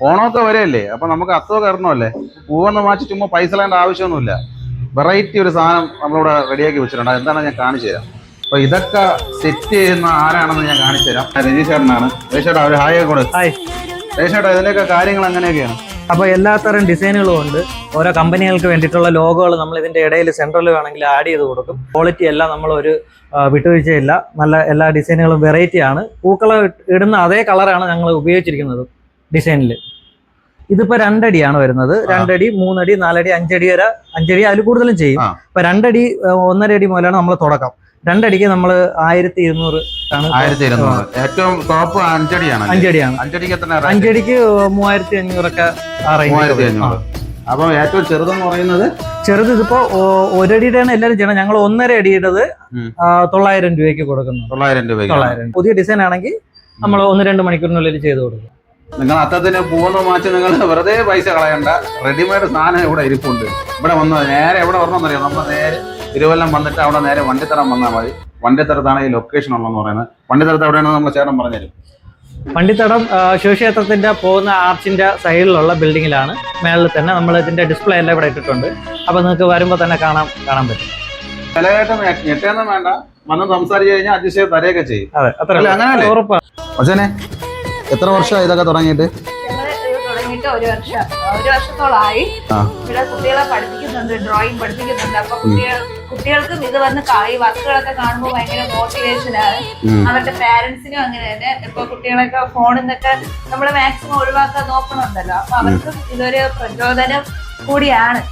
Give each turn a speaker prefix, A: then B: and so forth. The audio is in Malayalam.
A: ഓണമൊക്കെ വരെയല്ലേ, അപ്പൊ നമുക്ക് അത്തോ കയറണമല്ലേ. പൂവെന്ന് മാറ്റി ചുമ്മാ പൈസ കളയേണ്ട ആവശ്യമൊന്നുമില്ല. വെറൈറ്റി ഒരു സാധനം നമ്മളിവിടെ റെഡിയാക്കി വെച്ചിട്ടുണ്ട്. അതെന്താണെന്ന് ഞാൻ കാണിച്ചു തരാം. അപ്പൊ ഇതൊക്കെ സെറ്റ് ചെയ്യുന്ന ആരാണെന്ന് ഞാൻ കാണിച്ചു തരാം. രജീഷ് ചേട്ടനാണ്. രജീഷ് ചേട്ടാ ഒരു ഹായ് കൂടെ. രജീഷ് ചേട്ടാ ഇതിന്റെയൊക്കെ കാര്യങ്ങൾ എങ്ങനെയൊക്കെയാണ്?
B: അപ്പോൾ എല്ലാത്തരം ഡിസൈനുകളും ഉണ്ട്. ഓരോ കമ്പനികൾക്ക് വേണ്ടിയിട്ടുള്ള ലോഗോകൾ നമ്മൾ ഇതിന്റെ ഇടയിൽ സെൻട്രൽ വേണമെങ്കിൽ ആഡ് ചെയ്ത് കൊടുക്കും. ക്വാളിറ്റി എല്ലാം നമ്മൾ ഒരു വിട്ടുവീഴ്ചയില്ല. നല്ല എല്ലാ ഡിസൈനുകളും വെറൈറ്റി ആണ്. പൂക്കള ഇടുന്ന അതേ കളറാണ് ഞങ്ങൾ ഉപയോഗിച്ചിരിക്കുന്നത് ഡിസൈനിൽ. ഇതിപ്പോ 2 അടിയാണ് വരുന്നത്. 2 അടി, 3 അടി, 4 അടി, 5 അടി വരെ. 5 അടി അതിൽ കൂടുതലും ചെയ്യും. ഇപ്പൊ 2 അടി 1.5 അടി മുതലാണ് നമ്മൾ തുടക്കം. 2 അടിക്ക് നമ്മൾ 1200 ആണ്.
A: 1200. ഏറ്റവും ടോപ്പ് 5 അടിയാണ്.
B: 5 അടിയാണ്.
A: 5 അടിക്ക് എത്ര?
B: 5 അടിക്ക് 3500 ഒക്കെ.
A: 3500. അപ്പൊ ഏറ്റവും ചെറുതെന്ന് പറയുന്നത്?
B: ചെറുത് ഇതിപ്പോ 1 അടിയുടെയാണ് എല്ലാവരും ചെയ്യണം. ഞങ്ങൾ 1.5 അടിയുടേത് 900 രൂപയ്ക്ക് കൊടുക്കുന്നു.
A: 900 രൂപയ്ക്ക്.
B: 900. പുതിയ ഡിസൈൻ ആണെങ്കിൽ നമ്മൾ 1-2 മണിക്കൂറിനുള്ളിൽ ചെയ്ത് കൊടുക്കും.
A: നിങ്ങൾ അത്തത്തിന് പൂവെന്ന് മാറ്റി നിങ്ങൾ വെറുതെ പൈസ കളയണ്ട. റെഡിമെയ്ഡ് സാധനം ഇവിടെ ഇരിപ്പുണ്ട്. ഇവിടെ വന്ന് നേരെ എവിടെ വരണമെന്നറിയാം. നമ്മൾ നേരെ തിരുവല്ലം വന്നിട്ട് അവിടെ നേരെ വണ്ടിത്തറം വന്നാൽ മതി. വണ്ടിത്തറത്താണ് ഈ ലൊക്കേഷൻ ഉള്ളതെന്ന് പറയുന്നത്. വണ്ടിത്തറത്ത് എവിടെയാണെന്ന് നമ്മൾ ചേട്ടൻ പറഞ്ഞുതരും.
B: വണ്ടിത്തടം ശിവക്ഷേത്രത്തിന്റെ പോകുന്ന ആർച്ചിന്റെ സൈഡിലുള്ള ബിൽഡിങ്ങിലാണ്. മേളിൽ തന്നെ നമ്മൾ ഇതിന്റെ ഡിസ്പ്ലേ എല്ലാം ഇവിടെ ഇട്ടിട്ടുണ്ട്. അപ്പൊ നിങ്ങൾക്ക് വരുമ്പോൾ തന്നെ കാണാൻ പറ്റും.
A: വിലയായിട്ട് ഞെട്ടൊന്നും വേണ്ട. വന്ന് സംസാരിച്ചു കഴിഞ്ഞാൽ അഡ്ജസ്റ്റ് ചെയ്ത് തരയൊക്കെ ചെയ്യും.
B: അതെ, അത്ര
A: അങ്ങനെയല്ലേ?
B: ഉറപ്പാണ്.
A: അച്ഛനെ എത്ര വർഷമായി ഇതൊക്കെ തുടങ്ങിയിട്ട്?
C: ഒരു വർഷത്തോളായി. ഇവിടെ കുട്ടികളെ പഠിപ്പിക്കുന്നുണ്ട്, ഡ്രോയിങ് പഠിപ്പിക്കുന്നുണ്ട്. അപ്പൊ കുട്ടികൾക്കും ഇത് വന്ന് ഈ വർക്കുകളൊക്കെ കാണുമ്പോൾ ഭയങ്കര മോട്ടിവേഷനാണ്. അവരുടെ പാരന്റ്സിനും അങ്ങനെ തന്നെ. ഇപ്പൊ കുട്ടികളൊക്കെ ഫോണിൽ നിന്നൊക്കെ നമ്മള് മാക്സിമം ഒഴിവാക്കാൻ നോക്കണുണ്ടല്ലോ. അപ്പൊ അവർക്കും ഇതൊരു പ്രചോദനം കൂടിയാണ്.